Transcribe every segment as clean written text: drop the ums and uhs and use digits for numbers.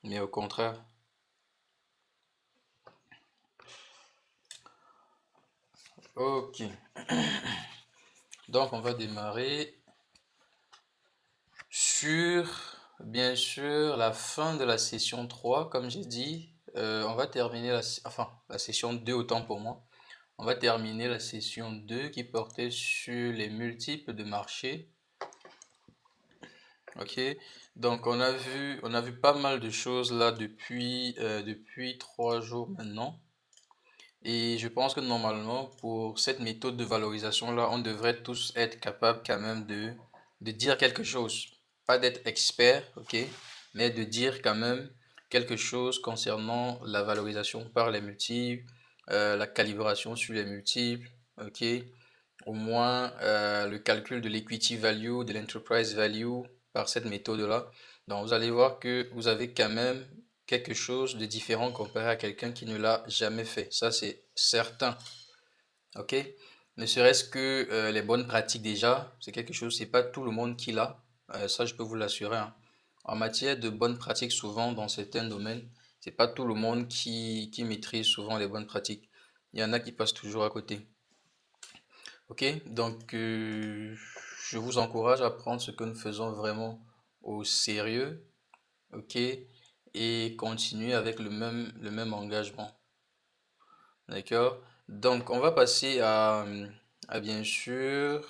mais au contraire. Ok, donc on va démarrer sur, bien sûr, la fin de la session 3, comme j'ai dit. On va terminer la session 2 autant pour moi. On va terminer la session 2 qui portait sur les multiples de marché. Ok, donc on a vu pas mal de choses là depuis 3 jours maintenant. Et je pense que normalement, pour cette méthode de valorisation là, on devrait tous être capables quand même de dire quelque chose. Pas d'être expert, ok, mais de dire quand même quelque chose concernant la valorisation par les multiples, la calibration sur les multiples, ok, au moins le calcul de l'equity value, de l'enterprise value par cette méthode-là. Donc vous allez voir que vous avez quand même quelque chose de différent comparé à quelqu'un qui ne l'a jamais fait. Ça, c'est certain. Ok? Ne serait-ce que les bonnes pratiques déjà, c'est quelque chose, c'est pas tout le monde qui l'a. Ça, je peux vous l'assurer, hein. En matière de bonnes pratiques, souvent dans certains domaines, c'est pas tout le monde qui maîtrise souvent les bonnes pratiques. Il y en a qui passent toujours à côté. Ok, donc je vous encourage à prendre ce que nous faisons vraiment au sérieux, ok, et continuer avec le même engagement, d'accord? Donc on va passer à bien sûr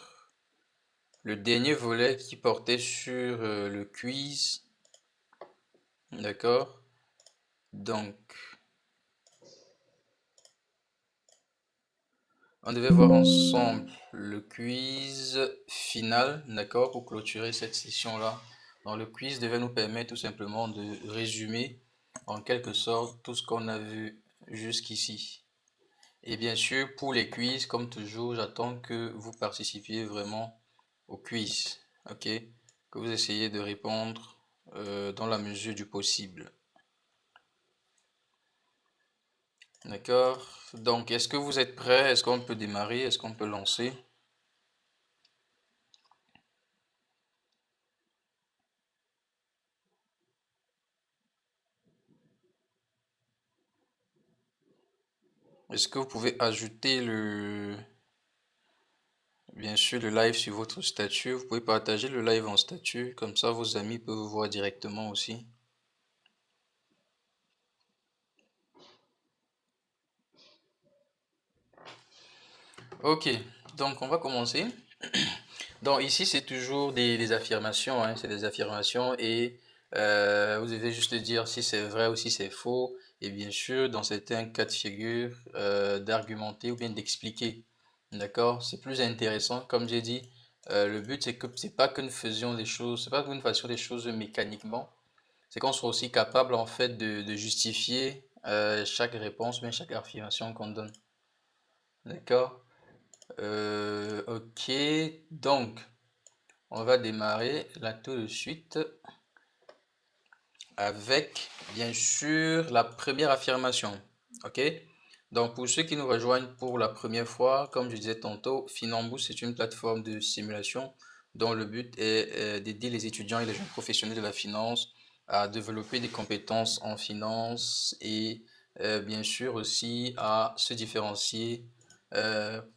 le dernier volet qui portait sur le quiz, d'accord? Donc on devait voir ensemble le quiz final, d'accord, pour clôturer cette session-là. Donc le quiz devait nous permettre tout simplement de résumer en quelque sorte tout ce qu'on a vu jusqu'ici. Et bien sûr, pour les quiz, comme toujours, j'attends que vous participiez vraiment au quiz, ok? Que vous essayez de répondre dans la mesure du possible. D'accord? Donc, est-ce que vous êtes prêts? Est-ce qu'on peut démarrer? Est-ce qu'on peut lancer? Est-ce que vous pouvez ajouter bien sûr, le live sur votre statut? Vous pouvez partager le live en statut, comme ça vos amis peuvent vous voir directement aussi. Ok, donc on va commencer. Donc ici, c'est toujours des affirmations, hein, c'est des affirmations et vous devez juste dire si c'est vrai ou si c'est faux. Et bien sûr, dans certains cas de figure, d'argumenter ou bien d'expliquer. D'accord? C'est plus intéressant. Comme j'ai dit, le but, c'est pas que nous faisions des choses, c'est pas que nous fassions des choses mécaniquement. C'est qu'on soit aussi capable, en fait, de justifier chaque réponse, bien chaque affirmation qu'on donne. D'accord? Ok, donc. On va démarrer là tout de suite avec, bien sûr, la première affirmation. OK? Donc, pour ceux qui nous rejoignent pour la première fois, comme je disais tantôt, Finambou, c'est une plateforme de simulation dont le but est d'aider les étudiants et les jeunes professionnels de la finance à développer des compétences en finance et bien sûr aussi à se différencier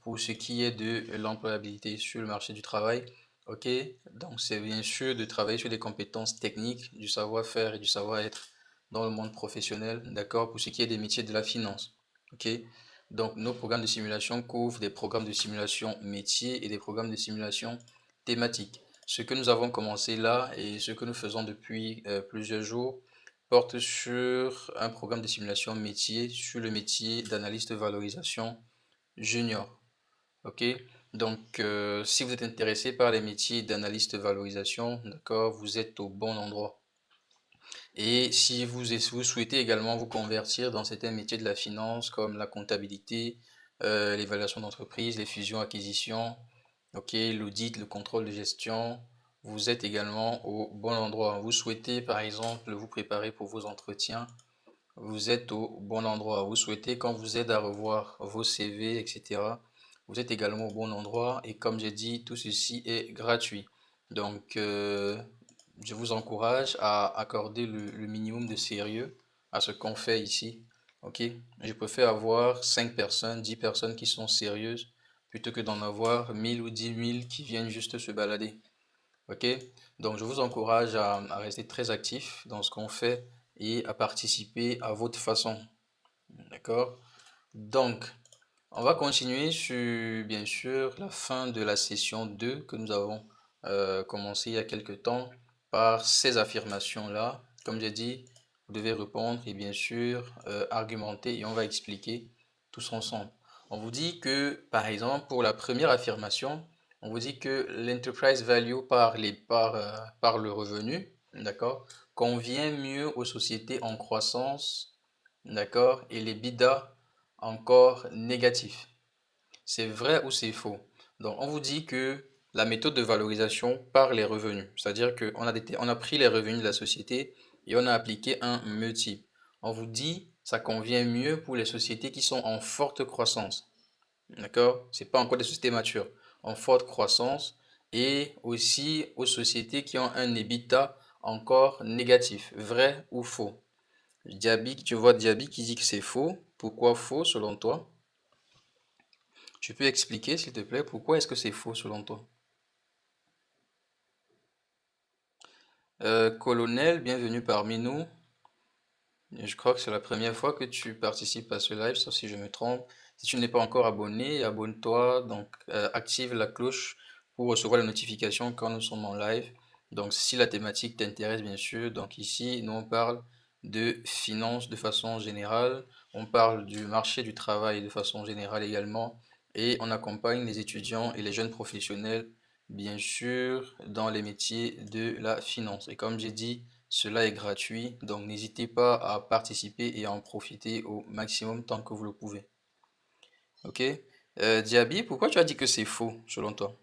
pour ce qui est de l'employabilité sur le marché du travail. Ok, donc c'est bien sûr de travailler sur des compétences techniques, du savoir-faire et du savoir-être dans le monde professionnel, d'accord, pour ce qui est des métiers de la finance. Ok, donc nos programmes de simulation couvrent des programmes de simulation métiers et des programmes de simulation thématiques. Ce que nous avons commencé là et ce que nous faisons depuis plusieurs jours porte sur un programme de simulation métier, sur le métier d'analyste valorisation junior. Ok, donc si vous êtes intéressé par les métiers d'analyste valorisation, d'accord, vous êtes au bon endroit. Et si vous souhaitez également vous convertir dans certains métiers de la finance comme la comptabilité, l'évaluation d'entreprise, les fusions-acquisitions, ok, l'audit, le contrôle de gestion, vous êtes également au bon endroit. Vous souhaitez par exemple vous préparer pour vos entretiens, vous êtes au bon endroit. Vous souhaitez qu'on vous aide à revoir vos CV, etc. Vous êtes également au bon endroit. Et comme j'ai dit, tout ceci est gratuit. Donc, je vous encourage à accorder le minimum de sérieux à ce qu'on fait ici. Ok? Je préfère avoir 5 personnes, 10 personnes qui sont sérieuses plutôt que d'en avoir 1000 ou 10 000 qui viennent juste se balader. Ok? Donc, je vous encourage à rester très actif dans ce qu'on fait et à participer à votre façon. D'accord? Donc, on va continuer sur, bien sûr, la fin de la session 2 que nous avons commencé il y a quelque temps par ces affirmations-là. Comme j'ai dit, vous devez répondre et bien sûr argumenter et on va expliquer tous ensemble. On vous dit que, par exemple, pour la première affirmation, on vous dit que l'enterprise value par le revenu, d'accord, convient mieux aux sociétés en croissance, d'accord, et les bidas encore négatifs. C'est vrai ou c'est faux? Donc, on vous dit que la méthode de valorisation par les revenus, c'est-à-dire on a pris les revenus de la société et on a appliqué un multiple. On vous dit ça convient mieux pour les sociétés qui sont en forte croissance. D'accord? C'est pas encore des sociétés matures, en forte croissance et aussi aux sociétés qui ont un EBITDA encore négatif. Vrai ou faux? Diaby, tu vois Diaby qui dit que c'est faux. Pourquoi faux selon toi? Tu peux expliquer, s'il te plaît, pourquoi est-ce que c'est faux selon toi? Colonel, bienvenue parmi nous. Je crois que c'est la première fois que tu participes à ce live, sauf si je me trompe. Si tu n'es pas encore abonné, abonne-toi. Donc, active la cloche pour recevoir les notifications quand nous sommes en live. Donc, si la thématique t'intéresse, bien sûr. Donc, ici, nous, on parle de finances de façon générale. On parle du marché du travail de façon générale également. Et on accompagne les étudiants et les jeunes professionnels, bien sûr, dans les métiers de la finance. Et comme j'ai dit, cela est gratuit, donc n'hésitez pas à participer et à en profiter au maximum tant que vous le pouvez. Ok? Diaby, pourquoi tu as dit que c'est faux, selon toi?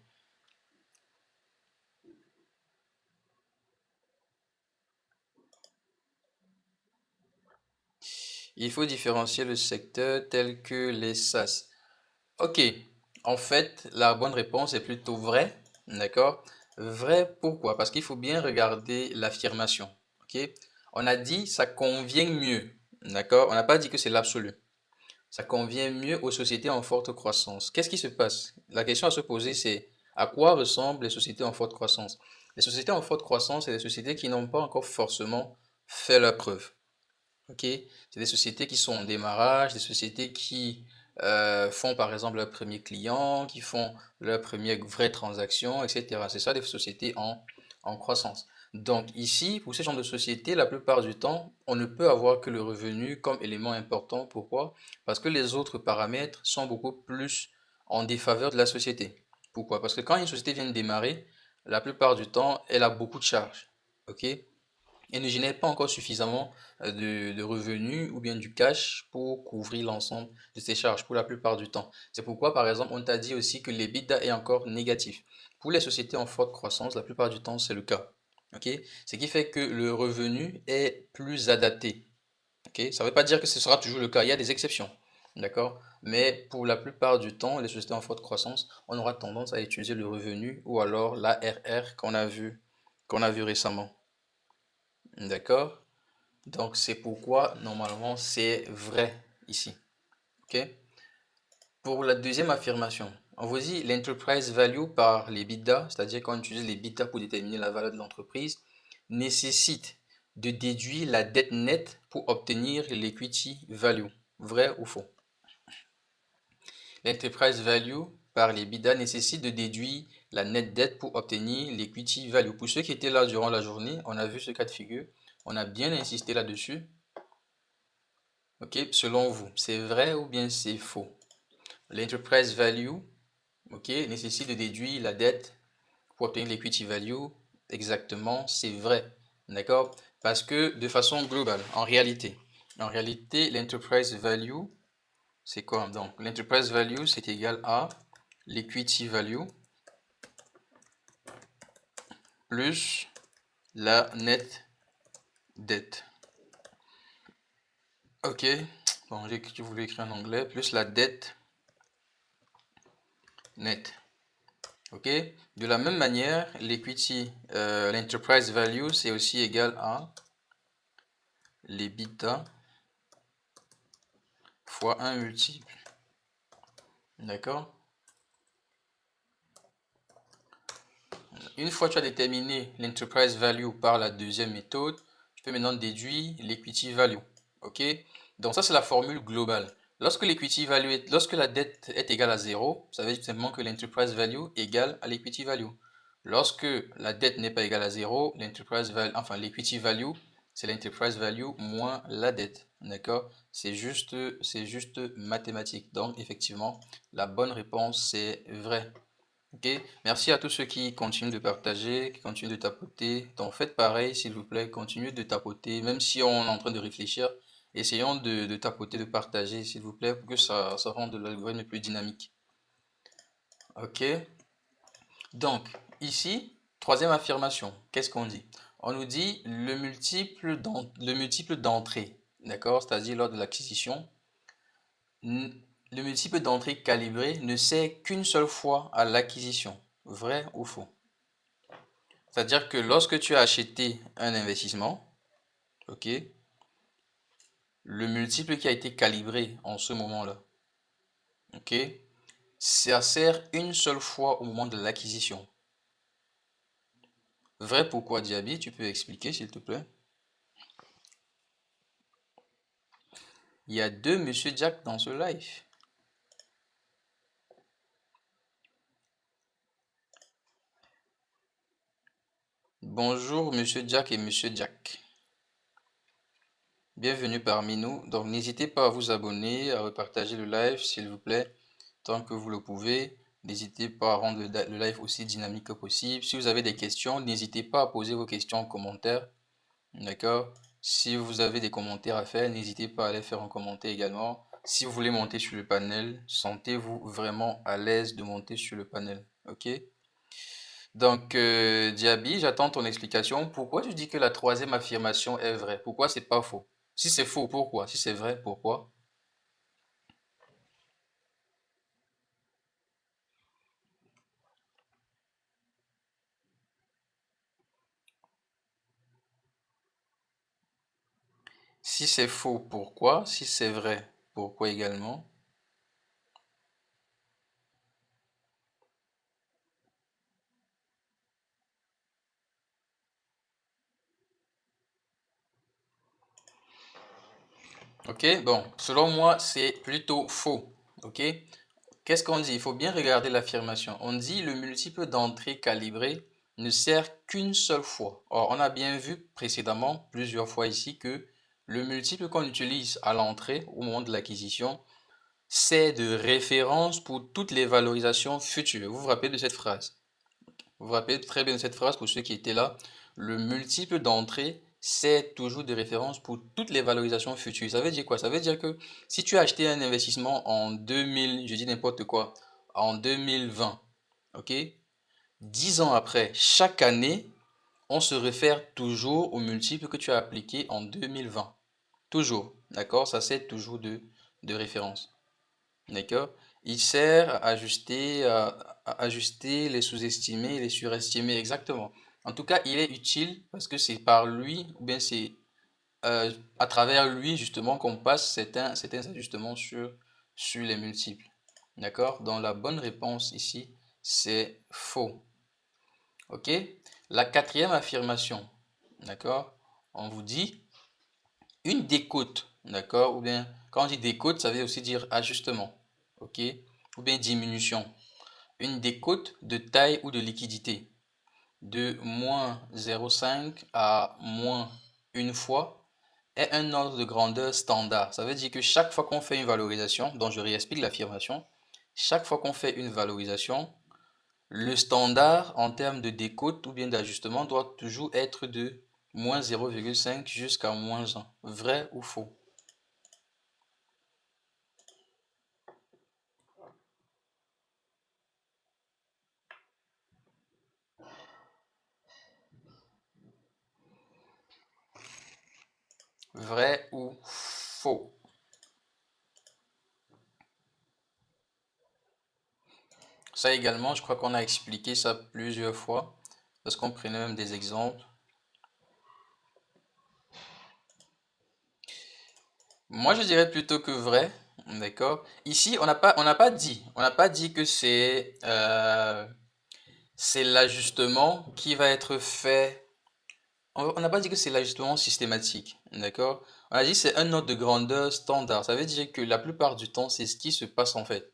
Il faut différencier le secteur tel que les SaaS. Ok, en fait, la bonne réponse est plutôt vrai, d'accord? Vrai, pourquoi? Parce qu'il faut bien regarder l'affirmation, ok? On a dit ça convient mieux, d'accord? On n'a pas dit que c'est l'absolu. Ça convient mieux aux sociétés en forte croissance. Qu'est-ce qui se passe? La question à se poser, c'est à quoi ressemblent les sociétés en forte croissance? Les sociétés en forte croissance, c'est des sociétés qui n'ont pas encore forcément fait leur preuve. Ok? C'est des sociétés qui sont en démarrage, des sociétés qui font par exemple leur premier client, qui font leur première vraie transaction, etc. C'est ça des sociétés en croissance. Donc ici, pour ce genre de société, la plupart du temps, on ne peut avoir que le revenu comme élément important. Pourquoi? Parce que les autres paramètres sont beaucoup plus en défaveur de la société. Pourquoi? Parce que quand une société vient de démarrer, la plupart du temps, elle a beaucoup de charges. Ok? Et ne génère pas encore suffisamment de revenus ou bien du cash pour couvrir l'ensemble de ses charges pour la plupart du temps. C'est pourquoi, par exemple, on t'a dit aussi que l'EBITDA est encore négatif. Pour les sociétés en forte croissance, la plupart du temps, c'est le cas. Ok? Ce qui fait que le revenu est plus adapté. Ok? Ça ne veut pas dire que ce sera toujours le cas. Il y a des exceptions. D'accord? Mais pour la plupart du temps, les sociétés en forte croissance, on aura tendance à utiliser le revenu ou alors l'ARR qu'on a vu récemment. D'accord? Donc, c'est pourquoi, normalement, c'est vrai ici. OK? Pour la deuxième affirmation, on vous dit l'enterprise value par les l'EBITDA, c'est-à-dire quand on utilise les l'EBITDA pour déterminer la valeur de l'entreprise, nécessite de déduire la dette nette pour obtenir l'equity value. Vrai ou faux? L'enterprise value par les l'EBITDA nécessite de déduire la net dette pour obtenir l'equity value. Pour ceux qui étaient là durant la journée, on a vu ce cas de figure. On a bien insisté là-dessus. Ok, selon vous, c'est vrai ou bien c'est faux? L'enterprise value, ok, nécessite de déduire la dette pour obtenir l'equity value. Exactement, c'est vrai. D'accord? Parce que de façon globale, en réalité, l'enterprise value, c'est quoi? Donc, l'enterprise value, c'est égal à l'equity value plus la net dette. Ok, bon, j'ai voulu écrire en anglais, plus la dette nette. Ok? De la même manière, l'equity, l'enterprise value, c'est aussi égal à l'EBITDA fois un multiple. D'accord? Une fois que tu as déterminé l'enterprise value par la deuxième méthode, tu peux maintenant déduire l'equity value. Ok? Donc ça, c'est la formule globale. Lorsque lorsque la dette est égale à 0, ça veut dire tout simplement que l'enterprise value est égale à l'equity value. Lorsque la dette n'est pas égale à 0, l'equity value, c'est l'enterprise value moins la dette. D'accord? C'est juste mathématique. Donc, effectivement, la bonne réponse, c'est vrai. Ok, merci à tous ceux qui continuent de partager, qui continuent de tapoter. Donc faites pareil, s'il vous plaît, continuez de tapoter, même si on est en train de réfléchir, essayons de tapoter, de partager, s'il vous plaît, pour que ça rende l'algorithme plus dynamique. Ok, donc ici, troisième affirmation, qu'est-ce qu'on dit? On nous dit le multiple d'entrée, d'accord? C'est-à-dire lors de l'acquisition, le multiple d'entrée calibré ne sert qu'une seule fois à l'acquisition. Vrai ou faux? C'est-à-dire que lorsque tu as acheté un investissement, ok, le multiple qui a été calibré en ce moment-là, ok, ça sert une seule fois au moment de l'acquisition. Vrai, pourquoi, Diaby? Tu peux expliquer, s'il te plaît? Il y a deux Monsieur Jack dans ce live. Bonjour Monsieur Jack et Monsieur Jack. Bienvenue parmi nous. Donc n'hésitez pas à vous abonner, à repartager le live, s'il vous plaît, tant que vous le pouvez. N'hésitez pas à rendre le live aussi dynamique que possible. Si vous avez des questions, n'hésitez pas à poser vos questions en commentaire. D'accord? Si vous avez des commentaires à faire, n'hésitez pas à les faire en commentaire également. Si vous voulez monter sur le panel, sentez-vous vraiment à l'aise de monter sur le panel. Ok? Donc, Diaby, j'attends ton explication. Pourquoi tu dis que la troisième affirmation est vraie? Pourquoi c'est pas faux? Si c'est faux, pourquoi? Si c'est vrai, pourquoi? Si c'est faux, pourquoi? Si c'est vrai, pourquoi également? Ok, bon, selon moi, c'est plutôt faux. Ok? Qu'est-ce qu'on dit? Il faut bien regarder l'affirmation. On dit le multiple d'entrée calibré ne sert qu'une seule fois. Or, on a bien vu précédemment, plusieurs fois ici, que le multiple qu'on utilise à l'entrée, au moment de l'acquisition, c'est de référence pour toutes les valorisations futures. Vous vous rappelez de cette phrase? Vous vous rappelez très bien de cette phrase pour ceux qui étaient là? Le multiple d'entrée, c'est toujours de référence pour toutes les valorisations futures. Ça veut dire quoi? Ça veut dire que si tu as acheté un investissement en 2000, je dis n'importe quoi, en 2020, ok? 10 ans après, chaque année, on se réfère toujours au multiple que tu as appliqué en 2020. Toujours, d'accord? Ça sert toujours de référence. D'accord? Il sert à ajuster les sous-estimés et les surestimer, exactement. En tout cas, il est utile parce que c'est par lui, ou bien c'est à travers lui, justement, qu'on passe certains ajustements sur les multiples. D'accord? Donc, la bonne réponse ici, c'est faux. OK? La quatrième affirmation, d'accord? On vous dit une décote, d'accord? Ou bien, quand on dit décote, ça veut aussi dire ajustement, ok? Ou bien diminution. Une décote de taille ou de liquidité de moins 0,5 à moins une fois est un ordre de grandeur standard. Ça veut dire que chaque fois qu'on fait une valorisation, dont je réexplique l'affirmation, chaque fois qu'on fait une valorisation, le standard en termes de décote ou bien d'ajustement doit toujours être de moins 0,5 jusqu'à moins 1. Vrai ou faux? Vrai ou faux? Ça également, je crois qu'on a expliqué ça plusieurs fois, parce qu'on prenait même des exemples. Moi, je dirais plutôt que vrai, d'accord? Ici, on n'a pas dit que c'est l'ajustement qui va être fait. On n'a pas dit que c'est l'ajustement systématique, d'accord? On a dit que c'est un ordre de grandeur standard. Ça veut dire que la plupart du temps, c'est ce qui se passe en fait.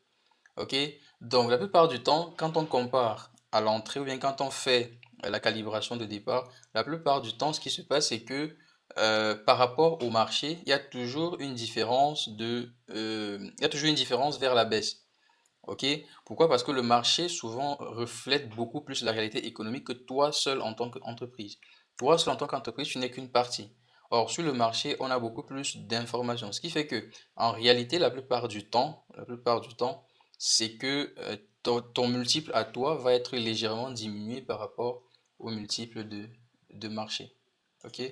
Ok? Donc, la plupart du temps, quand on compare à l'entrée ou bien quand on fait la calibration de départ, la plupart du temps, ce qui se passe, c'est que par rapport au marché, il y a toujours une différence il y a toujours une différence vers la baisse. Ok? Pourquoi? Parce que le marché souvent reflète beaucoup plus la réalité économique que toi seul en tant qu'entreprise. Toi seul en tant qu'entreprise, tu n'es qu'une partie. Or, sur le marché, on a beaucoup plus d'informations. Ce qui fait que, en réalité, la plupart du temps, c'est que ton multiple à toi va être légèrement diminué par rapport au multiple de marché. Ok?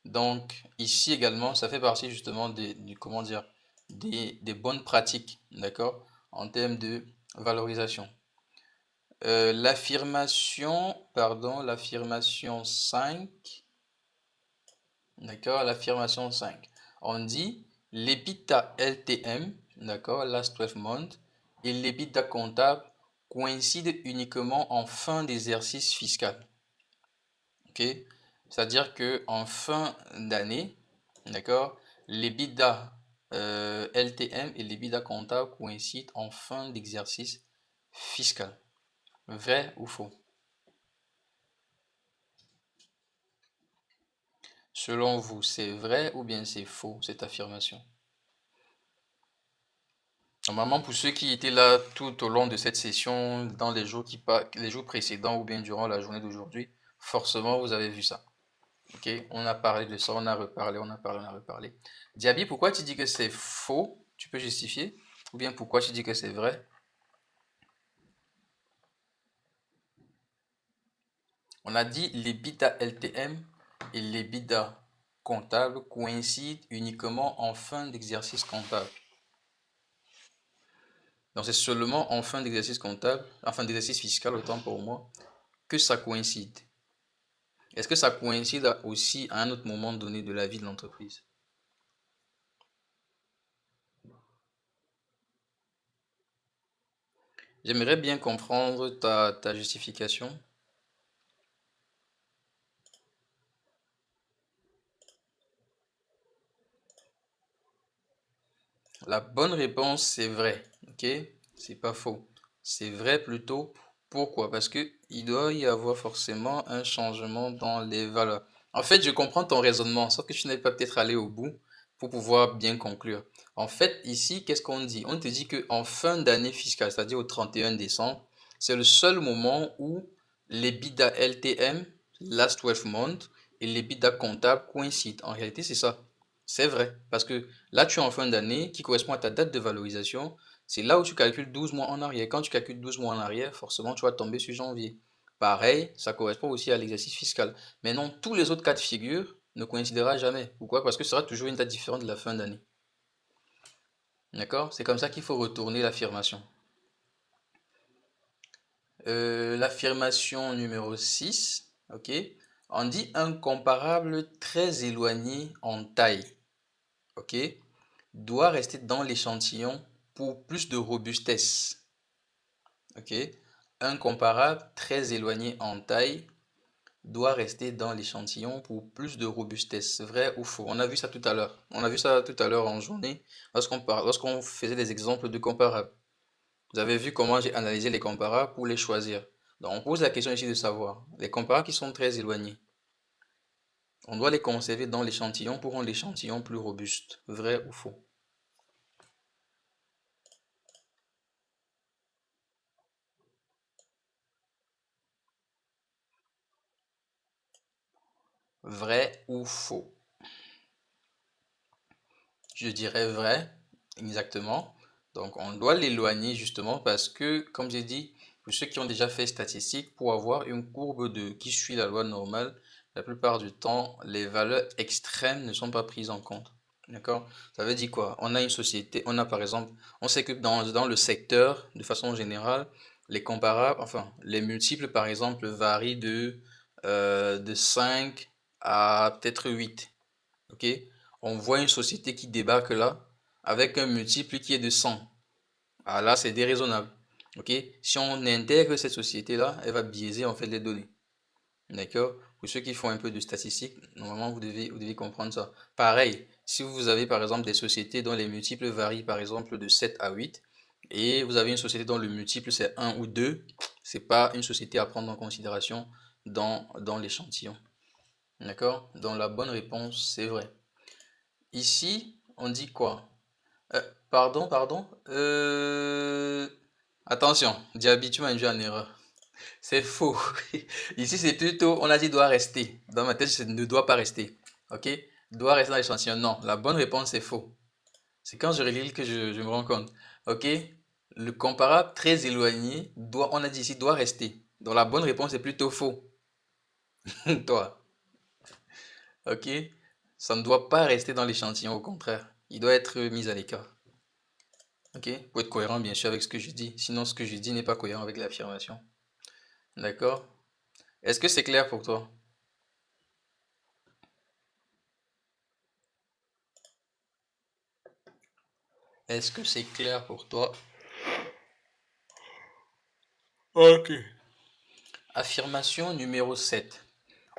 Donc, ici également, ça fait partie justement comment dire, des bonnes pratiques, d'accord? En termes de valorisation. L'affirmation 5, d'accord, l'affirmation 5. On dit l'EBITDA LTM, d'accord, last 12 months, et l'EBITDA comptable coïncident uniquement en fin d'exercice fiscal. Ok? C'est-à-dire que en fin d'année, d'accord, l'EBITDA LTM et l'EBITDA comptable coïncident en fin d'exercice fiscal. Vrai ou faux? Selon vous, c'est vrai ou bien c'est faux cette affirmation? Normalement, pour ceux qui étaient là tout au long de cette session, dans les jours précédents ou bien durant la journée d'aujourd'hui, forcément vous avez vu ça. Ok? On a parlé de ça, on a reparlé, on a parlé, on a reparlé. Diaby, pourquoi tu dis que c'est faux? Tu peux justifier? Ou bien pourquoi tu dis que c'est vrai? On a dit l'EBITDA LTM et l'EBITDA comptable coïncident uniquement en fin d'exercice comptable. Donc c'est seulement en fin d'exercice comptable, en fin d'exercice fiscal, autant pour moi, que ça coïncide. Est-ce que ça coïncide aussi à un autre moment donné de la vie de l'entreprise? J'aimerais bien comprendre ta justification. La bonne réponse, c'est vrai. Ok? C'est pas faux. C'est vrai plutôt. Pourquoi? Parce que il doit y avoir forcément un changement dans les valeurs. En fait, je comprends ton raisonnement, sauf que tu n'es pas peut-être allé au bout pour pouvoir bien conclure. En fait, ici, qu'est-ce qu'on dit? On te dit que en fin d'année fiscale, c'est-à-dire au 31 décembre, c'est le seul moment où les BIDA LTM, last 12 months, et les BIDA comptables coïncident. En réalité, c'est ça. C'est vrai. Parce que là, tu es en fin d'année qui correspond à ta date de valorisation. C'est là où tu calcules 12 mois en arrière. Quand tu calcules 12 mois en arrière, forcément, tu vas tomber sur janvier. Pareil, ça correspond aussi à l'exercice fiscal. Mais non, tous les autres cas de figure ne coïncideront jamais. Pourquoi? Parce que ce sera toujours une date différente de la fin d'année. D'accord? C'est comme ça qu'il faut retourner l'affirmation. L'affirmation numéro 6, ok? On dit un comparable très éloigné en taille, ok? Doit rester dans l'échantillon pour plus de robustesse. Ok? Un comparable très éloigné en taille doit rester dans l'échantillon pour plus de robustesse. Vrai ou faux? On a vu ça tout à l'heure. On a vu ça tout à l'heure en journée lorsqu'on faisait des exemples de comparables. Vous avez vu comment j'ai analysé les comparables pour les choisir. Donc on pose la question ici de savoir, les comparables qui sont très éloignés, on doit les conserver dans l'échantillon pour rendre l'échantillon plus robuste. Vrai ou faux? Vrai ou faux? Je dirais vrai, exactement. Donc, on doit l'éloigner justement parce que, comme j'ai dit, pour ceux qui ont déjà fait statistique, pour avoir une courbe qui suit la loi normale, la plupart du temps, les valeurs extrêmes ne sont pas prises en compte. D'accord? Ça veut dire quoi? On a une société, on a par exemple, on sait que dans le secteur, de façon générale, les comparables, enfin, les multiples, par exemple, varient de 5 à peut-être 8. OK? On voit une société qui débarque là avec un multiple qui est de 100. Ah là, c'est déraisonnable. OK? Si on intègre cette société-là, elle va biaiser en fait les données. D'accord? Pour ceux qui font un peu de statistiques, normalement, vous devez comprendre ça. Pareil, si vous avez par exemple des sociétés dont les multiples varient par exemple de 7 à 8, et vous avez une société dont le multiple c'est 1 ou 2, c'est pas une société à prendre en considération dans l'échantillon. D'accord? Donc la bonne réponse, c'est vrai. Ici, on dit quoi? Pardon. Attention, Diaby, tu m'as induit en erreur. C'est faux. Ici, c'est plutôt, on a dit doit rester. Dans ma tête, c'est ne doit pas rester. Ok? Doit rester dans l'échantillon. Non, la bonne réponse, c'est faux. C'est quand je relis que je me rends compte. Ok? Le comparable très éloigné, doit, on a dit ici, doit rester. Donc la bonne réponse est plutôt faux. Toi. Ok? Ça ne doit pas rester dans l'échantillon, au contraire. Il doit être mis à l'écart. Ok? Pour être cohérent, bien sûr, avec ce que je dis. Sinon, ce que je dis n'est pas cohérent avec l'affirmation. D'accord? Est-ce que c'est clair pour toi? Est-ce que c'est clair pour toi? Ok. Affirmation numéro 7.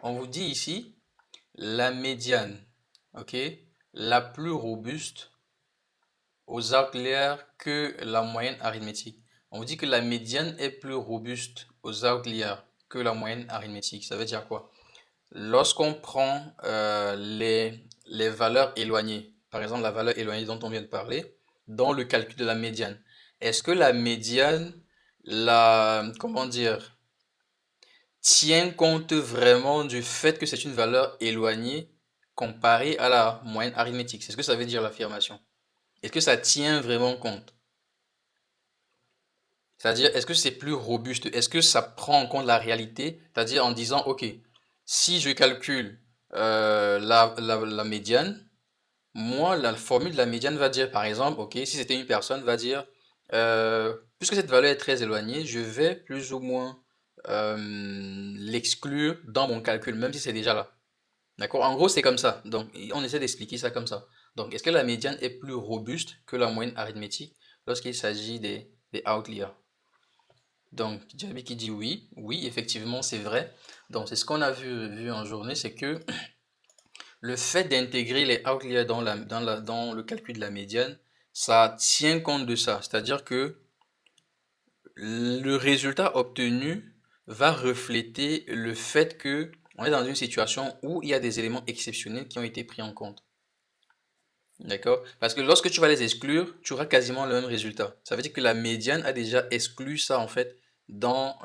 On vous dit ici la médiane, ok, la plus robuste aux outliers que la moyenne arithmétique. On vous dit que la médiane est plus robuste aux outliers que la moyenne arithmétique. Ça veut dire quoi? Lorsqu'on prend les valeurs éloignées, par exemple la valeur éloignée dont on vient de parler, dans le calcul de la médiane, est-ce que la médiane, comment dire, tient compte vraiment du fait que c'est une valeur éloignée comparée à la moyenne arithmétique? C'est ce que ça veut dire l'affirmation. Est-ce que ça tient vraiment compte? C'est-à-dire, est-ce que c'est plus robuste? Est-ce que ça prend en compte la réalité? C'est-à-dire en disant, OK, si je calcule la médiane, moi, la formule de la médiane va dire, par exemple, OK, si c'était une personne, va dire, puisque cette valeur est très éloignée, je vais plus ou moins l'exclure dans mon calcul, même si c'est déjà là. D'accord? En gros, c'est comme ça. Donc, on essaie d'expliquer ça comme ça. Donc, est-ce que la médiane est plus robuste que la moyenne arithmétique lorsqu'il s'agit des outliers? Donc, Diaby qui dit oui. Oui, effectivement, c'est vrai. Donc, c'est ce qu'on a vu en journée, c'est que le fait d'intégrer les outliers dans le calcul de la médiane, ça tient compte de ça. C'est-à-dire que le résultat obtenu va refléter le fait que on est dans une situation où il y a des éléments exceptionnels qui ont été pris en compte. D'accord? Parce que lorsque tu vas les exclure, tu auras quasiment le même résultat. Ça veut dire que la médiane a déjà exclu ça en fait dans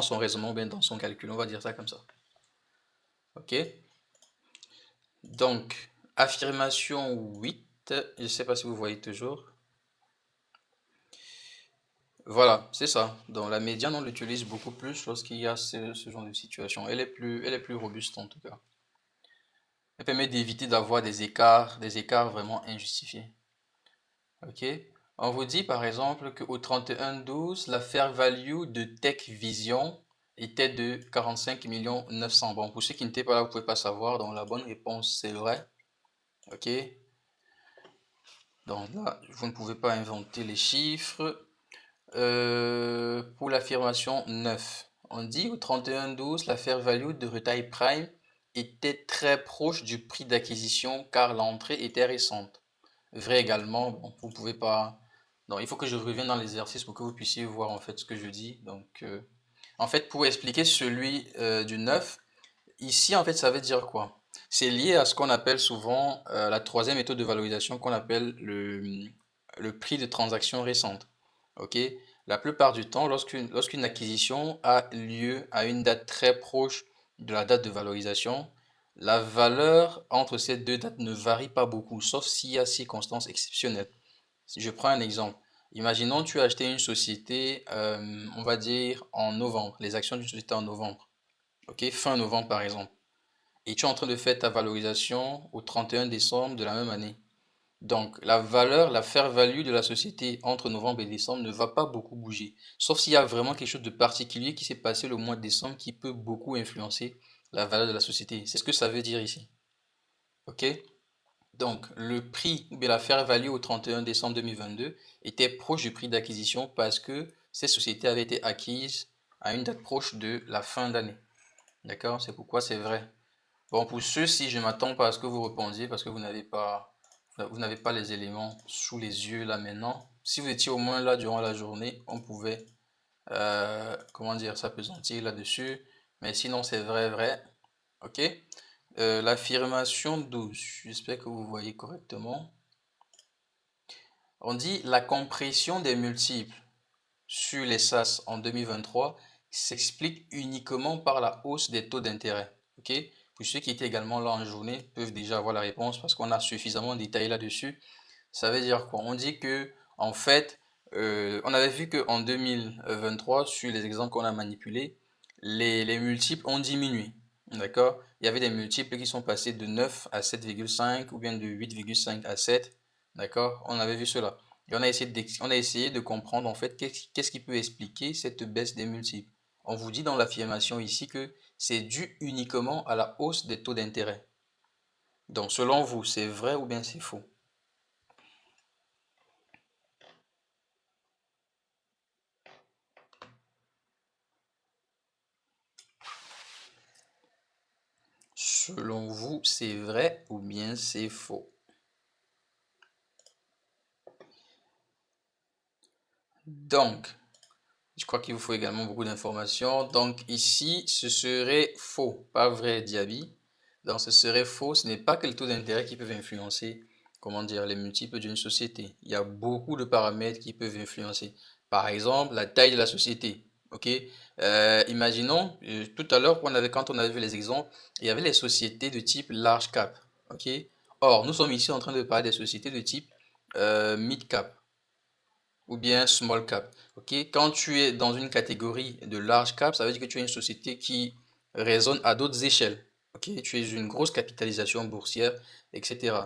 son raisonnement, ou bien dans son calcul. On va dire ça comme ça. Ok? Donc, affirmation 8. Je ne sais pas si vous voyez toujours. Voilà, c'est ça. Donc la médiane, on l'utilise beaucoup plus lorsqu'il y a ce genre de situation. Elle est plus robuste en tout cas. Elle permet d'éviter d'avoir des écarts vraiment injustifiés. Ok? On vous dit par exemple qu'au 31-12, la fair value de Tech Vision était de 45 900 000. Bon, pour ceux qui n'étaient pas là, vous ne pouvez pas savoir. Donc la bonne réponse, c'est vrai. Ok? Donc là, vous ne pouvez pas inventer les chiffres. Pour l'affirmation 9, on dit au 31-12, la fair value de Retail Prime était très proche du prix d'acquisition car l'entrée était récente. Vrai également, bon, vous pouvez pas. Donc, il faut que je revienne dans l'exercice pour que vous puissiez voir en fait ce que je dis. Donc, en fait, pour expliquer celui du 9, ici en fait, ça veut dire quoi? C'est lié à ce qu'on appelle souvent la troisième méthode de valorisation qu'on appelle le prix de transaction récente. Ok? La plupart du temps, lorsqu'une acquisition a lieu à une date très proche de la date de valorisation, la valeur entre ces deux dates ne varie pas beaucoup, sauf s'il y a circonstances exceptionnelles. Si je prends un exemple, imaginons tu as acheté une société, on va dire en novembre, les actions d'une société en novembre, ok, fin novembre par exemple, et tu es en train de faire ta valorisation au 31 décembre de la même année. Donc, la valeur, la fair value de la société entre novembre et décembre ne va pas beaucoup bouger. Sauf s'il y a vraiment quelque chose de particulier qui s'est passé le mois de décembre qui peut beaucoup influencer la valeur de la société. C'est ce que ça veut dire ici. OK? Donc, le prix ou bien la fair value au 31 décembre 2022 était proche du prix d'acquisition parce que ces sociétés avaient été acquises à une date proche de la fin d'année. D'accord? C'est pourquoi c'est vrai. Bon, pour ceux-ci, je m'attends pas à ce que vous répondiez parce que vous n'avez pas les éléments sous les yeux là maintenant. Si vous étiez au moins là durant la journée, on pouvait, comment dire, s'appesantir là-dessus. Mais sinon, c'est vrai, vrai. OK? L'affirmation 12, j'espère que vous voyez correctement. On dit la compression des multiples sur les SAS en 2023 s'explique uniquement par la hausse des taux d'intérêt. OK? Pour ceux qui étaient également là en journée peuvent déjà avoir la réponse parce qu'on a suffisamment détaillé là-dessus. Ça veut dire quoi? On dit que, en fait, on avait vu qu'en 2023, sur les exemples qu'on a manipulés, les multiples ont diminué. D'accord? Il y avait des multiples qui sont passés de 9 à 7,5 ou bien de 8,5 à 7. D'accord? On avait vu cela. Et on a essayé de comprendre en fait qu'est-ce qui peut expliquer cette baisse des multiples. On vous dit dans l'affirmation ici que c'est dû uniquement à la hausse des taux d'intérêt. Donc selon vous, c'est vrai ou bien c'est faux? Selon vous, c'est vrai ou bien c'est faux? Donc, je crois qu'il vous faut également beaucoup d'informations. Donc ici, ce serait faux, pas vrai, Diaby. Donc ce serait faux, ce n'est pas que les taux d'intérêt qui peuvent influencer, comment dire, les multiples d'une société. Il y a beaucoup de paramètres qui peuvent influencer. Par exemple, la taille de la société. Ok. Imaginons, tout à l'heure, quand on avait vu les exemples, il y avait les sociétés de type large cap. Ok. Or, nous sommes ici en train de parler des sociétés de type mid cap ou bien small cap. Ok, quand tu es dans une catégorie de large cap, ça veut dire que tu es une société qui raisonne à d'autres échelles. Ok, tu es une grosse capitalisation boursière, etc.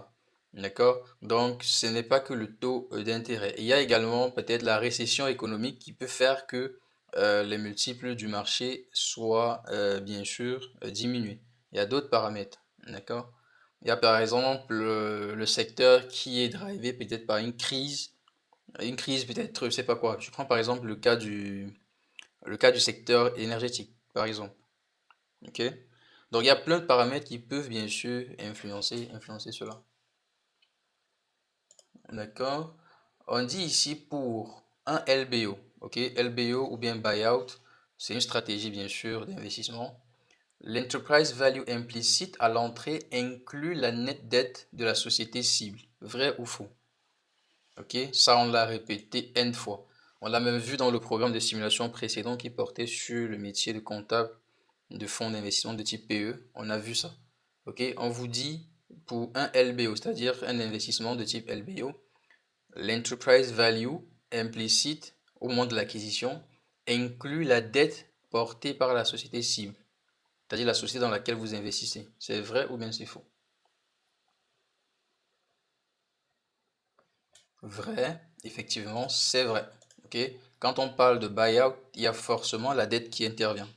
D'accord? Donc, ce n'est pas que le taux d'intérêt. Il y a également peut-être la récession économique qui peut faire que les multiples du marché soient bien sûr diminués. Il y a d'autres paramètres. D'accord? Il y a par exemple le secteur qui est drivé peut-être par une crise peut-être, je sais pas quoi. Je prends par exemple le cas du secteur énergétique, par exemple. Ok? Donc il y a plein de paramètres qui peuvent bien sûr influencer cela. D'accord? On dit ici pour un LBO, ok? LBO ou bien buyout, c'est une stratégie bien sûr d'investissement. L'enterprise value implicite à l'entrée inclut la nette dette de la société cible. Vrai ou faux? Ok, ça on l'a répété N fois. On l'a même vu dans le programme de simulation précédent qui portait sur le métier de comptable de fonds d'investissement de type PE. On a vu ça. Ok, on vous dit pour un LBO, c'est-à-dire un investissement de type LBO, l'enterprise value implicite au moment de l'acquisition inclut la dette portée par la société cible, c'est-à-dire la société dans laquelle vous investissez. C'est vrai ou bien c'est faux? Vrai, effectivement, c'est vrai. Ok? Quand on parle de buyout, il y a forcément la dette qui intervient.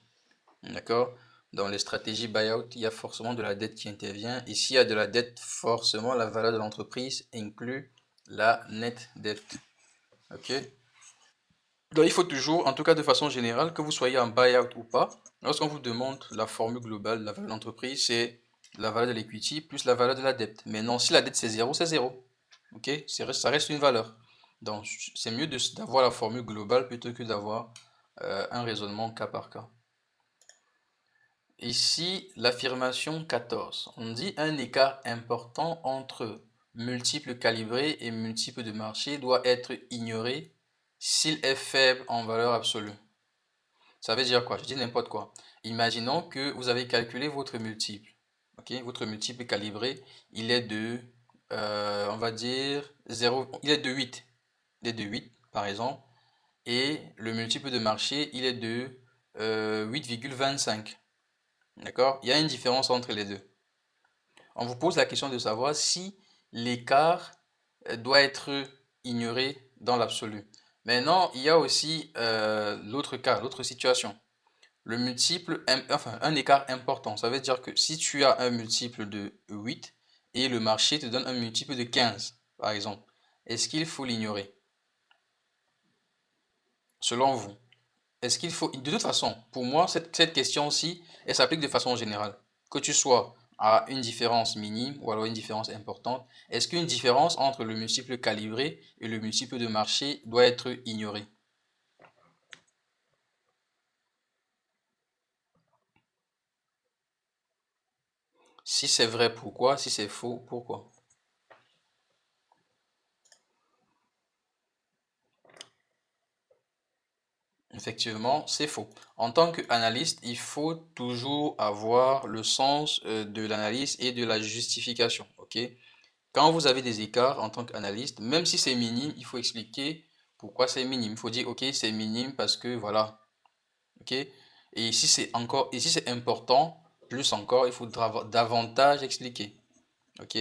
D'accord? Dans les stratégies buyout, il y a forcément de la dette qui intervient. Et s'il y a de la dette, forcément, la valeur de l'entreprise inclut la net dette. Ok? Donc, il faut toujours, en tout cas de façon générale, que vous soyez en buyout ou pas, lorsqu'on vous demande la formule globale de la valeur de l'entreprise, c'est la valeur de l'equity plus la valeur de la dette. Mais non, si la dette c'est zéro, c'est zéro. Ok? Ça reste une valeur. Donc, c'est mieux d'avoir la formule globale plutôt que d'avoir un raisonnement cas par cas. Ici, l'affirmation 14. On dit un écart important entre multiples calibrés et multiples de marché doit être ignoré s'il est faible en valeur absolue. Ça veut dire quoi? Je dis n'importe quoi. Imaginons que vous avez calculé votre multiple. Ok? Votre multiple calibré, il est de, on va dire, 0, il est de 8. Il est de 8, par exemple. Et le multiple de marché, il est de 8,25. D'accord? Il y a une différence entre les deux. On vous pose la question de savoir si l'écart doit être ignoré dans l'absolu. Maintenant, il y a aussi l'autre cas, l'autre situation. Le multiple, enfin un écart important. Ça veut dire que si tu as un multiple de 8 et le marché te donne un multiple de 15, par exemple, est-ce qu'il faut l'ignorer? Selon vous, est-ce qu'il faut... De toute façon, pour moi, cette question-ci, elle s'applique de façon générale. Que tu sois à une différence minime ou alors une différence importante, est-ce qu'une différence entre le multiple calibré et le multiple de marché doit être ignorée? Si c'est vrai, pourquoi? Si c'est faux, pourquoi? Effectivement, c'est faux. En tant qu'analyste, il faut toujours avoir le sens de l'analyse et de la justification. Ok? Quand vous avez des écarts en tant qu'analyste, même si c'est minime, il faut expliquer pourquoi c'est minime. Il faut dire, ok, c'est minime parce que voilà. Ok? Et si c'est encore, et si c'est important, plus encore, il faudra davantage expliquer. Ok?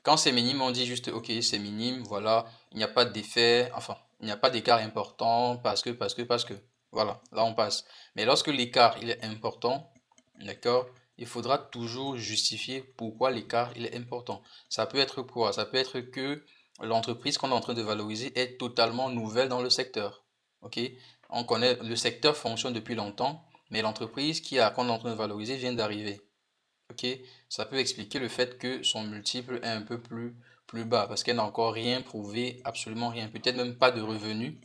Quand c'est minime, on dit juste, ok, c'est minime, voilà, il n'y a pas d'effet, enfin, il n'y a pas d'écart important parce que. Voilà, là on passe. Mais lorsque l'écart il est important, d'accord, il faudra toujours justifier pourquoi l'écart il est important. Ça peut être quoi? Ça peut être que l'entreprise qu'on est en train de valoriser est totalement nouvelle dans le secteur. Ok? On connaît, le secteur fonctionne depuis longtemps, mais l'entreprise qu'on est en train de valoriser vient d'arriver. Ok, ça peut expliquer le fait que son multiple est un peu plus bas parce qu'elle n'a encore rien prouvé, absolument rien, peut-être même pas de revenus.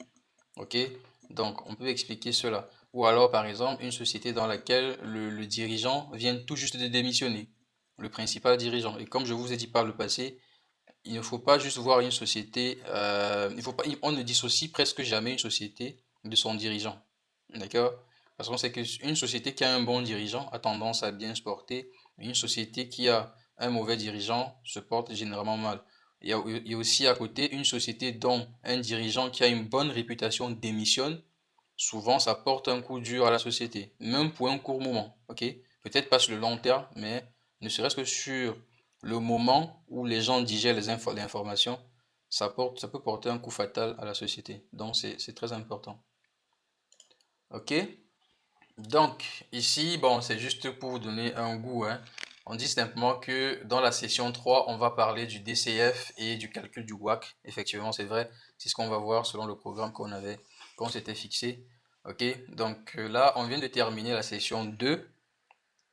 Ok, donc on peut expliquer cela. Ou alors, par exemple, une société dans laquelle le dirigeant vient tout juste de démissionner, le principal dirigeant. Et comme je vous ai dit par le passé, il ne faut pas juste voir une société, il faut pas, on ne dissocie presque jamais une société de son dirigeant. D'accord? Parce qu'on sait qu'une société qui a un bon dirigeant a tendance à bien se porter, mais une société qui a un mauvais dirigeant se porte généralement mal. Il y a aussi à côté une société dont un dirigeant qui a une bonne réputation démissionne, souvent ça porte un coup dur à la société, même pour un court moment. Ok? Peut-être pas sur le long terme, mais ne serait-ce que sur le moment où les gens digèrent l'information, ça peut porter un coup fatal à la société. Donc c'est très important. Ok? Donc, ici, bon, c'est juste pour vous donner un goût, hein. On dit simplement que dans la session 3, on va parler du DCF et du calcul du WACC. Effectivement, c'est vrai. C'est ce qu'on va voir selon le programme qu'on s'était fixé. Ok? Donc là, on vient de terminer la session 2.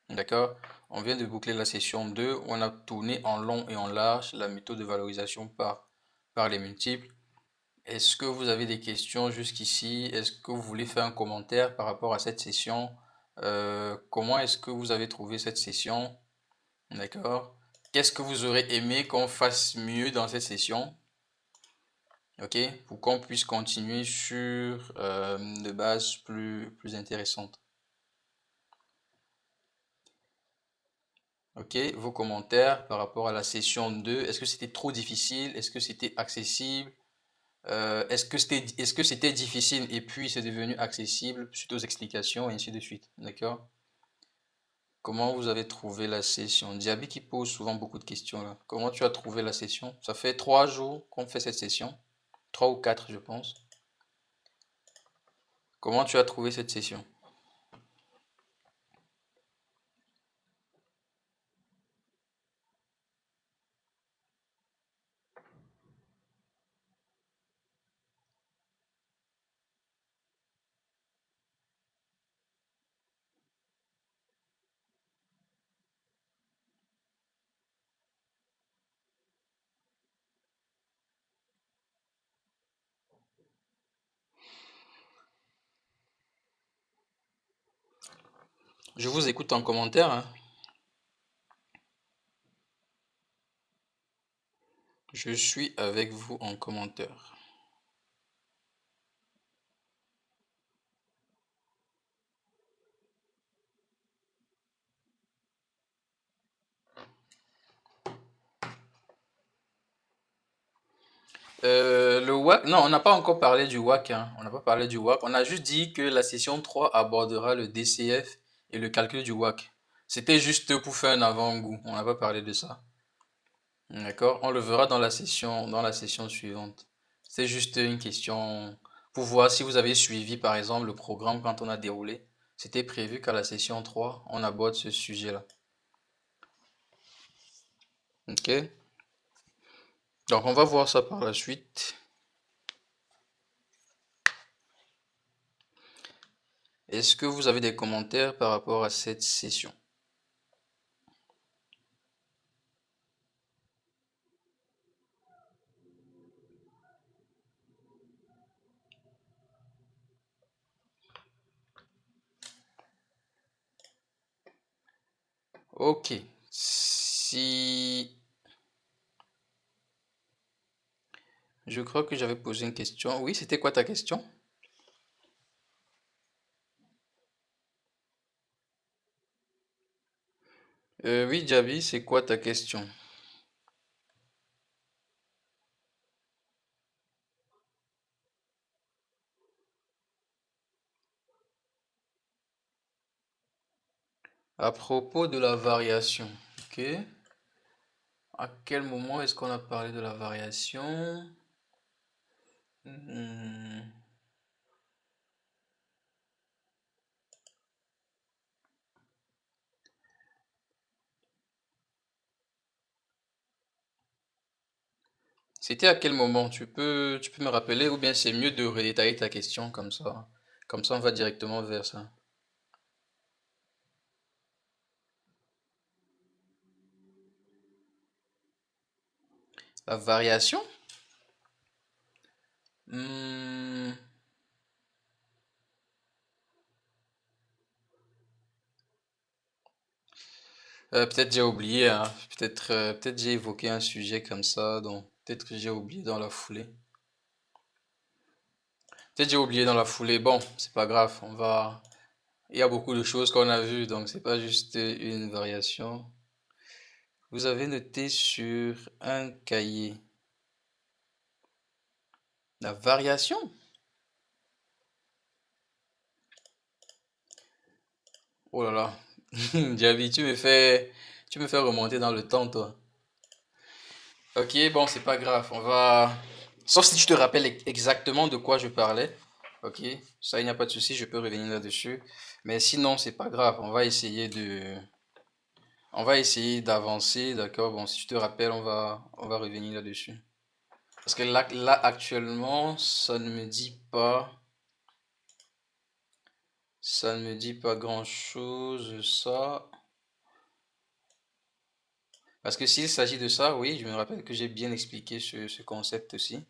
D'accord? On vient de boucler la session 2 où on a tourné en long et en large la méthode de valorisation par les multiples. Est-ce que vous avez des questions jusqu'ici? Est-ce que vous voulez faire un commentaire par rapport à cette session? Comment est-ce que vous avez trouvé cette session? D'accord? Qu'est-ce que vous aurez aimé qu'on fasse mieux dans cette session? Ok? Pour qu'on puisse continuer sur de bases plus intéressantes. Ok? Vos commentaires par rapport à la session 2. Est-ce que c'était trop difficile? Est-ce que c'était accessible? Est-ce que c'était difficile et puis c'est devenu accessible suite aux explications et ainsi de suite. D'accord? Comment vous avez trouvé la session? Diaby qui pose souvent beaucoup de questions là. Comment tu as trouvé la session? Ça fait 3 jours qu'on fait cette session. 3 ou 4, je pense. Comment tu as trouvé cette session? Je vous écoute en commentaire, hein. Je suis avec vous en commentaire. Le WAC, non, on n'a pas encore parlé du WAC, hein. On n'a pas parlé du WAC. On a juste dit que la session 3 abordera le DCF et le calcul du WAC. C'était juste pour faire un avant-goût. On n'a pas parlé de ça. D'accord? On le verra dans la session suivante. C'est juste une question pour voir si vous avez suivi, par exemple, le programme quand on a déroulé. C'était prévu qu'à la session 3 on aborde ce sujet-là. Ok? Donc, on va voir ça par la suite. Est-ce que vous avez des commentaires par rapport à cette session? Ok. Si... Je crois que j'avais posé une question. Oui, c'était quoi ta question? Oui, Javi, c'est quoi ta question? À propos de la variation. Ok. À quel moment est-ce qu'on a parlé de la variation? Hmm. C'était à quel moment? Tu peux me rappeler ou bien c'est mieux de redétailler ta question comme ça. Comme ça, on va directement vers ça. La variation? Hmm. Peut-être j'ai oublié, hein. Peut-être j'ai évoqué un sujet comme ça, donc peut-être que j'ai oublié dans la foulée. Peut-être j'ai oublié dans la foulée. Bon, c'est pas grave. Il y a beaucoup de choses qu'on a vues, donc c'est pas juste une variation. Vous avez noté sur un cahier la variation? Oh là là. Javi, tu me fais remonter dans le temps, toi. Ok, bon, c'est pas grave. Sauf si tu te rappelles exactement de quoi je parlais. Ok, ça, il n'y a pas de souci, je peux revenir là-dessus. Mais sinon, c'est pas grave. On va essayer d'avancer, d'accord? Bon, si tu te rappelles, on va revenir là-dessus. Parce que là, actuellement, ça ne me dit pas grand-chose, ça. Parce que s'il s'agit de ça, oui, je me rappelle que j'ai bien expliqué ce concept aussi.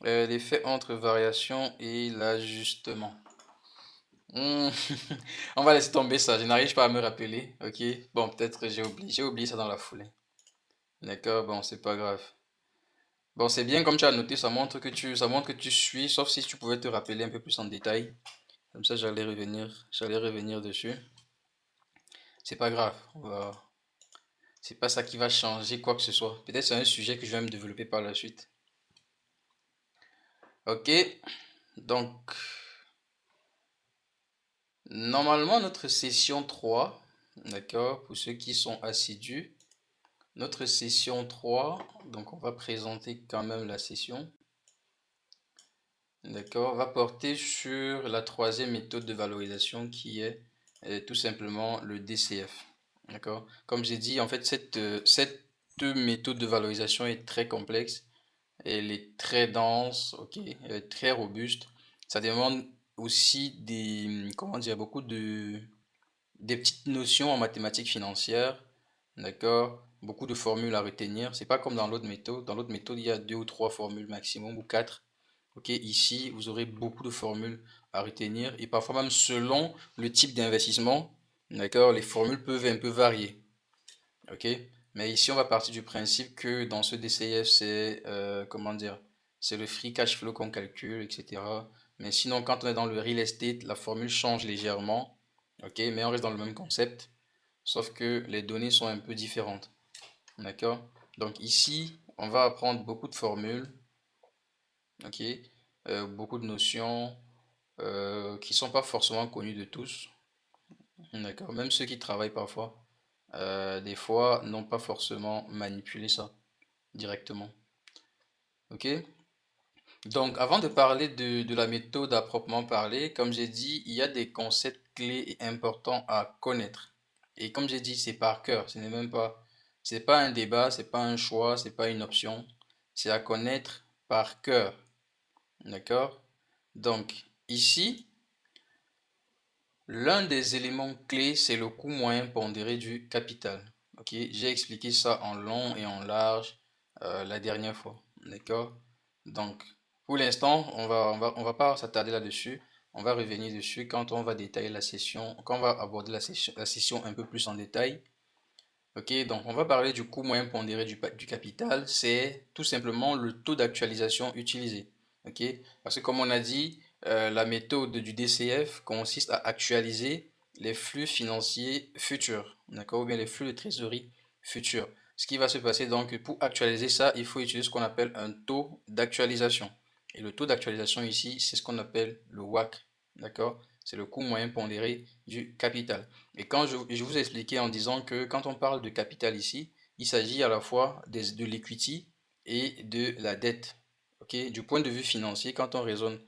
L'effet entre variation et l'ajustement. Hmm. On va laisser tomber ça, je n'arrive pas à me rappeler, ok? Bon, peut-être que j'ai oublié ça dans la foulée. D'accord, bon, c'est pas grave. Bon, c'est bien comme tu as noté, ça montre que tu suis, sauf si tu pouvais te rappeler un peu plus en détail. Comme ça, j'allais revenir dessus. C'est pas grave, c'est pas ça qui va changer quoi que ce soit. Peut-être c'est un sujet que je vais me développer par la suite. Ok, donc normalement notre session 3, d'accord, pour ceux qui sont assidus, notre session 3, donc on va présenter quand même la session, d'accord, va porter sur la troisième méthode de valorisation qui est tout simplement le DCF. D'accord? Comme j'ai dit, en fait, cette méthode de valorisation est très complexe, elle est très dense, ok, elle est très robuste. Ça demande aussi comment dire, des petites notions en mathématiques financières, d'accord? Beaucoup de formules à retenir. C'est pas comme dans l'autre méthode. Dans l'autre méthode, il y a deux ou trois formules maximum ou quatre. Ok, ici, vous aurez beaucoup de formules à retenir et parfois même selon le type d'investissement, d'accord, les formules peuvent un peu varier. Ok, mais ici, on va partir du principe que dans ce DCF, comment dire, c'est le free cash flow qu'on calcule, etc. Mais sinon, quand on est dans le real estate, la formule change légèrement. Ok, mais on reste dans le même concept, sauf que les données sont un peu différentes. D'accord? Donc ici, on va apprendre beaucoup de formules, ok, beaucoup de notions. qui sont pas forcément connus de tous. D'accord? Même ceux qui travaillent parfois, des fois, n'ont pas forcément manipulé ça directement. Ok? Donc, avant de parler de la méthode à proprement parler, comme j'ai dit, il y a des concepts clés et importants à connaître. Et comme j'ai dit, c'est par cœur. Ce n'est même pas, c'est pas un débat, c'est pas un choix, c'est pas une option. C'est à connaître par cœur. D'accord? Donc, ici, l'un des éléments clés, c'est le coût moyen pondéré du capital. Ok? J'ai expliqué ça en long et en large la dernière fois. D'accord? Donc, pour l'instant, on va pas s'attarder là-dessus. On va revenir dessus quand on va détailler la session, quand on va aborder la session un peu plus en détail. Ok, donc on va parler du coût moyen pondéré du capital. C'est tout simplement le taux d'actualisation utilisé. Ok, parce que comme on a dit, la méthode du DCF consiste à actualiser les flux financiers futurs, d'accord, ou bien les flux de trésorerie futurs. Ce qui va se passer donc pour actualiser ça, il faut utiliser ce qu'on appelle un taux d'actualisation. Et le taux d'actualisation ici, c'est ce qu'on appelle le WACC, d'accord? C'est le coût moyen pondéré du capital. Et quand je vous ai expliqué en disant que quand on parle de capital ici, il s'agit à la fois de l'equity et de la dette. Ok? Du point de vue financier, quand on raisonne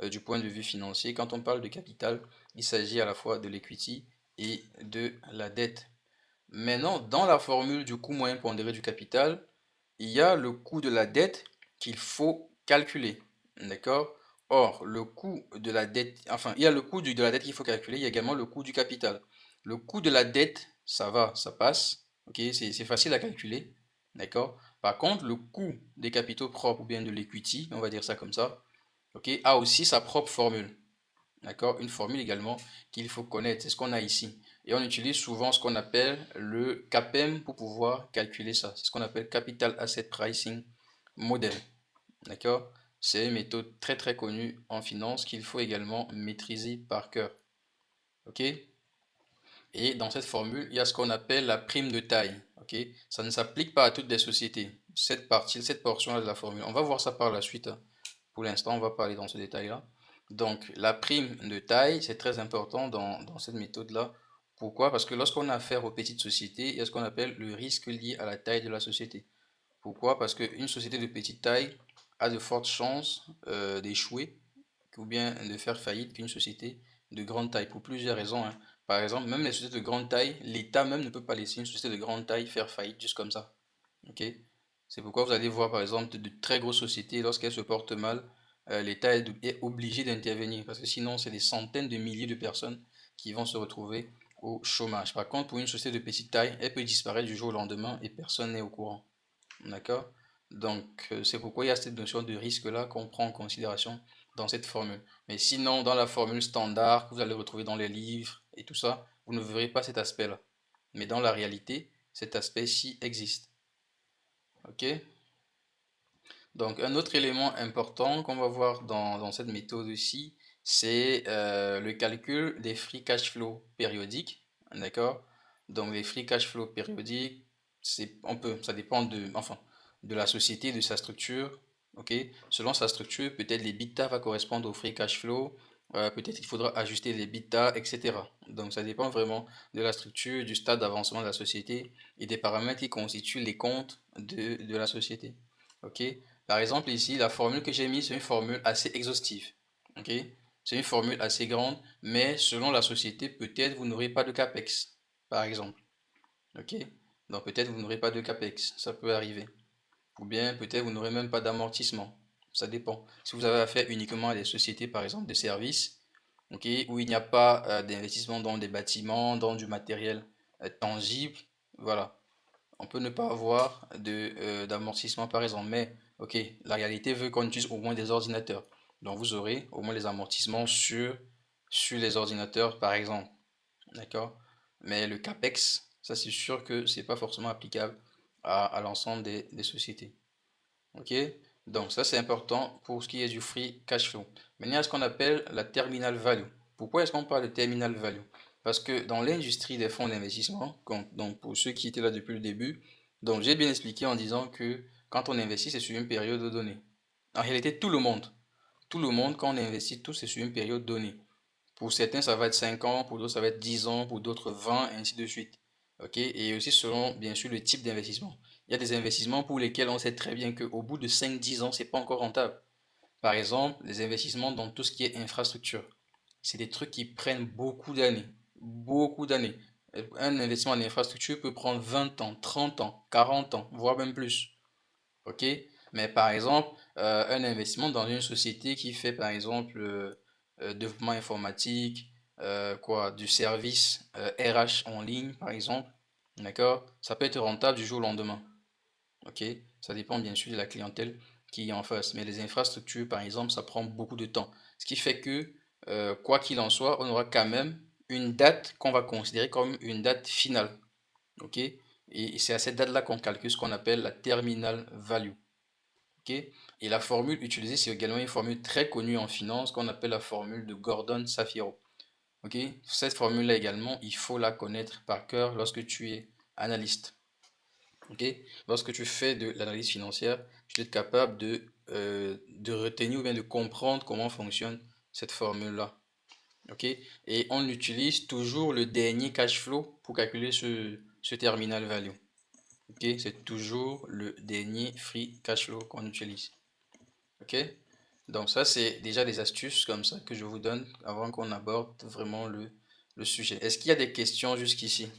du point de vue financier, quand on parle de capital, il s'agit à la fois de l'equity et de la dette. Maintenant, dans la formule du coût moyen pondéré du capital, il y a le coût de la dette qu'il faut calculer. D'accord? Or, le coût de la dette, enfin, il y a le coût de la dette qu'il faut calculer, il y a également le coût du capital. Le coût de la dette, ça va, ça passe. Ok, c'est facile à calculer. D'accord? Par contre, le coût des capitaux propres ou bien de l'equity, on va dire ça comme ça, ok, a aussi sa propre formule. D'accord? Une formule également qu'il faut connaître. C'est ce qu'on a ici. Et on utilise souvent ce qu'on appelle le CAPM pour pouvoir calculer ça. C'est ce qu'on appelle Capital Asset Pricing Model. D'accord? C'est une méthode très très connue en finance qu'il faut également maîtriser par cœur. OK? Et dans cette formule, il y a ce qu'on appelle la prime de taille. OK? Ça ne s'applique pas à toutes les sociétés. Cette partie, cette portion-là de la formule. On va voir ça par la suite, hein. Pour l'instant, on va pas aller dans ce détail-là. Donc, la prime de taille, c'est très important dans cette méthode-là. Pourquoi? Parce que lorsqu'on a affaire aux petites sociétés, il y a ce qu'on appelle le risque lié à la taille de la société. Pourquoi? Parce qu'une société de petite taille a de fortes chances d'échouer ou bien de faire faillite qu'une société de grande taille, pour plusieurs raisons, hein. Par exemple, même les sociétés de grande taille, l'État même ne peut pas laisser une société de grande taille faire faillite juste comme ça. Ok? C'est pourquoi vous allez voir, par exemple, de très grosses sociétés, lorsqu'elles se portent mal, l'État est obligé d'intervenir, parce que sinon, c'est des centaines de milliers de personnes qui vont se retrouver au chômage. Par contre, pour une société de petite taille, elle peut disparaître du jour au lendemain et personne n'est au courant. D'accord? Donc, c'est pourquoi il y a cette notion de risque-là qu'on prend en considération dans cette formule. Mais sinon, dans la formule standard que vous allez retrouver dans les livres et tout ça, vous ne verrez pas cet aspect-là. Mais dans la réalité, cet aspect-ci existe. OK? Donc, un autre élément important qu'on va voir dans cette méthode aussi, c'est le calcul des free cash flow périodiques. D'accord? Donc, les free cash flow périodiques, ça dépend enfin, de la société, de sa structure. OK? Selon sa structure, peut-être les l'EBITDA va correspondre au free cash flow. Peut-être il faudra ajuster les l'EBITDA, etc. Donc, ça dépend vraiment de la structure, du stade d'avancement de la société et des paramètres qui constituent les comptes de la société. OK? Par exemple, ici, la formule que j'ai mise, c'est une formule assez exhaustive. Ok? C'est une formule assez grande, mais selon la société, peut-être vous n'aurez pas de CAPEX, par exemple. Ok? Donc peut-être vous n'aurez pas de CAPEX, ça peut arriver. Ou bien peut-être vous n'aurez même pas d'amortissement. Ça dépend. Si vous avez affaire uniquement à des sociétés, par exemple, de services, ok, où il n'y a pas d'investissement dans des bâtiments, dans du matériel tangible, voilà. On peut ne pas avoir d'amortissement par exemple, mais ok, la réalité veut qu'on utilise au moins des ordinateurs. Donc vous aurez au moins les amortissements sur les ordinateurs par exemple. D'accord? Mais le CAPEX, ça c'est sûr que c'est pas forcément applicable à l'ensemble des sociétés. Ok? Donc ça c'est important pour ce qui est du free cash flow. Maintenant, il y a ce qu'on appelle la terminal value. Pourquoi est-ce qu'on parle de terminal value? Parce que dans l'industrie des fonds d'investissement, donc pour ceux qui étaient là depuis le début, donc j'ai bien expliqué en disant que quand on investit, c'est sur une période donnée. En réalité, tout le monde, quand on investit, tout c'est sur une période donnée. Pour certains, ça va être 5 ans, pour d'autres, ça va être 10 ans, pour d'autres 20, et ainsi de suite. OK? Et aussi selon, bien sûr, le type d'investissement. Il y a des investissements pour lesquels on sait très bien qu'au bout de 5, 10 ans, c'est pas encore rentable. Par exemple, les investissements dans tout ce qui est infrastructure. C'est des trucs qui prennent beaucoup d'années. Beaucoup d'années. Un investissement en infrastructure peut prendre 20 ans, 30 ans, 40 ans, voire même plus. OK? Mais par exemple, un investissement dans une société qui fait, par exemple, développement informatique, du service RH en ligne, par exemple, d'accord? Ça peut être rentable du jour au lendemain. OK? Ça dépend bien sûr de la clientèle qui est en face. Mais les infrastructures, par exemple, ça prend beaucoup de temps. Ce qui fait que, quoi qu'il en soit, on aura quand même une date qu'on va considérer comme une date finale. OK? Et c'est à cette date-là qu'on calcule ce qu'on appelle la terminal value. OK? Et la formule utilisée, c'est également une formule très connue en finance qu'on appelle la formule de Gordon-Shapiro. OK? Cette formule-là également, il faut la connaître par cœur lorsque tu es analyste. OK? Lorsque tu fais de l'analyse financière, tu dois être capable de retenir ou bien de comprendre comment fonctionne cette formule-là. OK? Et on utilise toujours le dernier cash flow pour calculer ce terminal value. OK? C'est toujours le dernier free cash flow qu'on utilise. OK? Donc ça, c'est déjà des astuces comme ça que je vous donne avant qu'on aborde vraiment le sujet. Est-ce qu'il y a des questions jusqu'ici?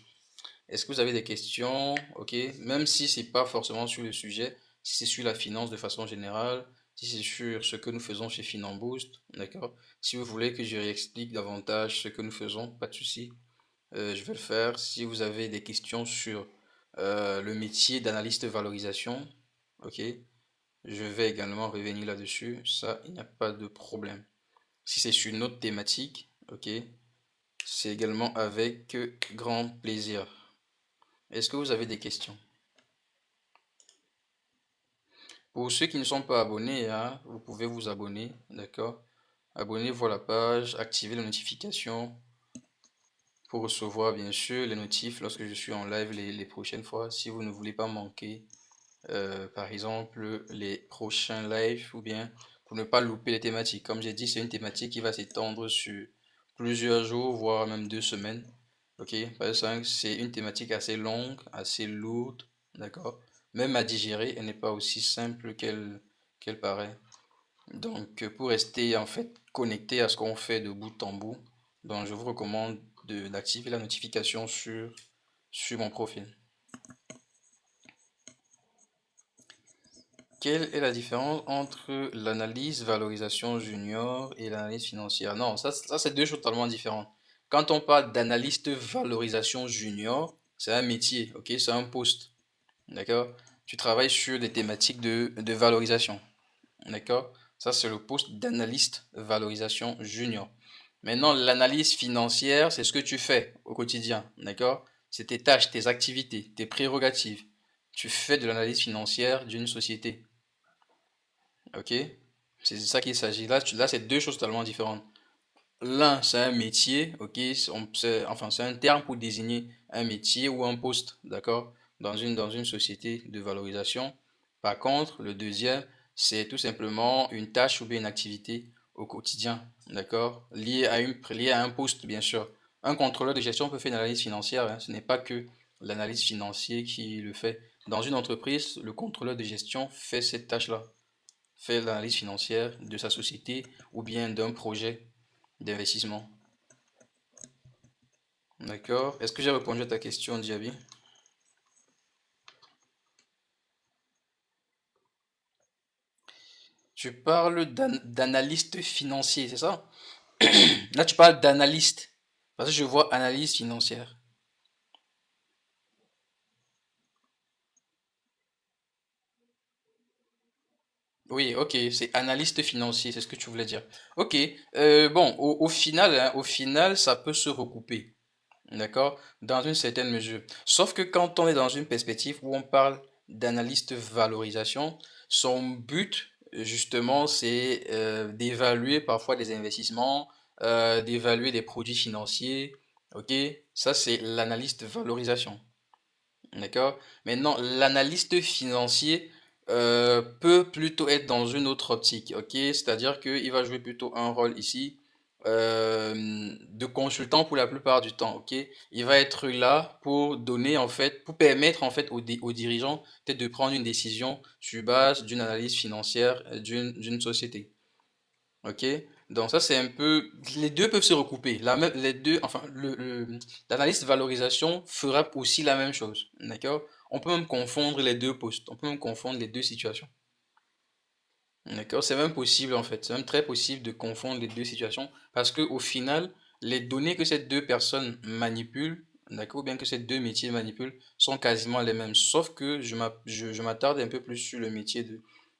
Est-ce que vous avez des questions? OK? Même si c'est pas forcément sur le sujet, si c'est sur la finance de façon générale, si c'est sur ce que nous faisons chez Finamboost, d'accord? Si vous voulez que je réexplique davantage ce que nous faisons, pas de souci, je vais le faire. Si vous avez des questions sur le métier d'analyste valorisation, OK? Je vais également revenir là-dessus. Ça, il n'y a pas de problème. Si c'est sur une autre thématique, ok, c'est également avec grand plaisir. Est-ce que vous avez des questions? Pour ceux qui ne sont pas abonnés, hein, vous pouvez vous abonner, d'accord? Abonnez-vous à la page, activez les notifications pour recevoir bien sûr les notifs lorsque je suis en live les prochaines fois. Si vous ne voulez pas manquer par exemple les prochains lives ou bien pour ne pas louper les thématiques. Comme j'ai dit, c'est une thématique qui va s'étendre sur plusieurs jours, voire même 2 semaines. Ok, parce que c'est une thématique assez longue, assez lourde, d'accord? Même à digérer, elle n'est pas aussi simple qu'elle paraît. Donc, pour rester en fait connecté à ce qu'on fait de bout en bout, donc je vous recommande d'activer la notification sur mon profil. Quelle est la différence entre l'analyse valorisation junior et l'analyse financière? Non, ça c'est deux choses totalement différentes. Quand on parle d'analyste valorisation junior, c'est un métier, ok? C'est un poste, d'accord? Tu travailles sur des thématiques de valorisation, d'accord? Ça c'est le poste d'analyste valorisation junior. Maintenant, l'analyse financière, c'est ce que tu fais au quotidien, d'accord? C'est tes tâches, tes activités, tes prérogatives. Tu fais de l'analyse financière d'une société. Ok? C'est de ça qu'il s'agit. Là, c'est deux choses totalement différentes. L'un, c'est un métier, ok? Enfin, c'est un terme pour désigner un métier ou un poste, d'accord? Dans une société de valorisation. Par contre, le deuxième, c'est tout simplement une tâche ou bien une activité au quotidien, d'accord? Liée à un poste, bien sûr. Un contrôleur de gestion peut faire une analyse financière, hein. Ce n'est pas que l'analyse financière qui le fait. Dans une entreprise, le contrôleur de gestion fait cette tâche-là, fait l'analyse financière de sa société ou bien d'un projet d'investissement. D'accord? Est-ce que j'ai répondu à ta question, Diaby? Tu parles d'analyste financier, c'est ça? Là, tu parles d'analyste. Parce que je vois analyse financière. Oui, ok, c'est analyste financier, c'est ce que tu voulais dire. Ok, bon, au final, ça peut se recouper. D'accord? Dans une certaine mesure. Sauf que quand on est dans une perspective où on parle d'analyste valorisation, son but, justement, c'est d'évaluer parfois des investissements, d'évaluer des produits financiers. OK? Ça, c'est l'analyste valorisation. D'accord? Maintenant, l'analyste financier, peut plutôt être dans une autre optique, ok? C'est-à-dire qu'il va jouer plutôt un rôle ici de consultant pour la plupart du temps, ok? Il va être là pour donner en fait, pour permettre en fait aux dirigeants peut-être de prendre une décision sur base d'une analyse financière d'une société. Ok, donc ça c'est un peu, les deux peuvent se recouper. Les deux, enfin, l'analyste de valorisation fera aussi la même chose. D'accord? On peut même confondre les deux postes. On peut même confondre les deux situations. D'accord? C'est même possible en fait. C'est même très possible de confondre les deux situations parce que au final, les données que ces deux personnes manipulent, d'accord, ou bien que ces deux métiers manipulent, sont quasiment les mêmes. Sauf que je m'attarde un peu plus sur le métier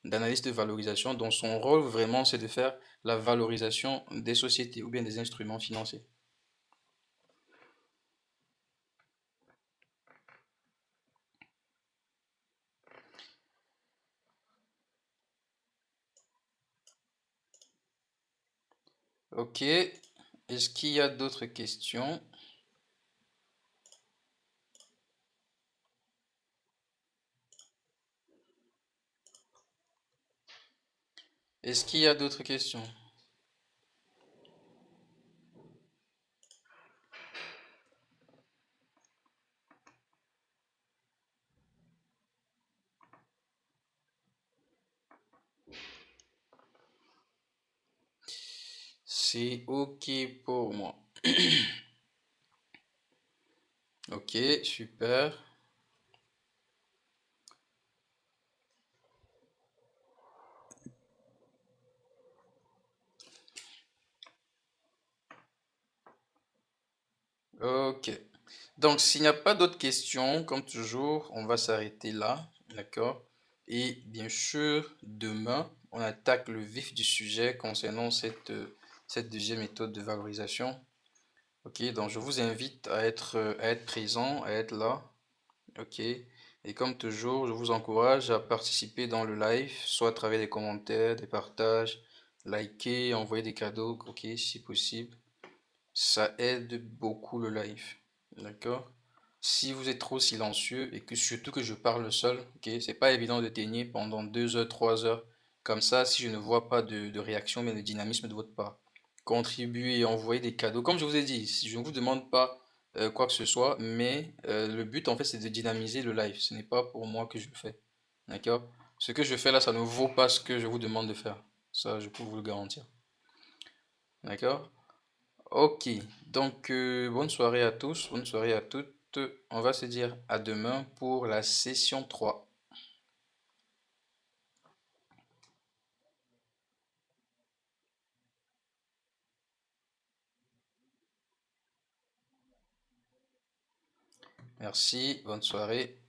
d'analyste de valorisation, dont son rôle vraiment c'est de faire la valorisation des sociétés ou bien des instruments financiers. Ok. Est-ce qu'il y a d'autres questions? Est-ce qu'il y a d'autres questions? C'est ok pour moi. Ok, super. Ok. Donc, s'il n'y a pas d'autres questions, comme toujours, on va s'arrêter là. D'accord? Et bien sûr, demain, on attaque le vif du sujet concernant cette deuxième méthode de valorisation. Ok, donc je vous invite à être présent, à être là. Ok. Et comme toujours, je vous encourage à participer dans le live, soit à travers des commentaires, des partages, liker, envoyer des cadeaux, ok, si possible. Ça aide beaucoup le live. D'accord? Si vous êtes trop silencieux et que surtout que je parle seul, ok, c'est pas évident de tenir pendant 2 heures, 3 heures. Comme ça, si je ne vois pas de réaction, mais de dynamisme de votre part. Contribuez, envoyez des cadeaux. Comme je vous ai dit, si je ne vous demande pas quoi que ce soit, mais le but en fait c'est de dynamiser le live. Ce n'est pas pour moi que je le fais. D'accord? Ce que je fais là, ça ne vaut pas ce que je vous demande de faire. Ça, je peux vous le garantir. D'accord? Ok, donc bonne soirée à tous, bonne soirée à toutes. On va se dire à demain pour la session 3. Merci, bonne soirée.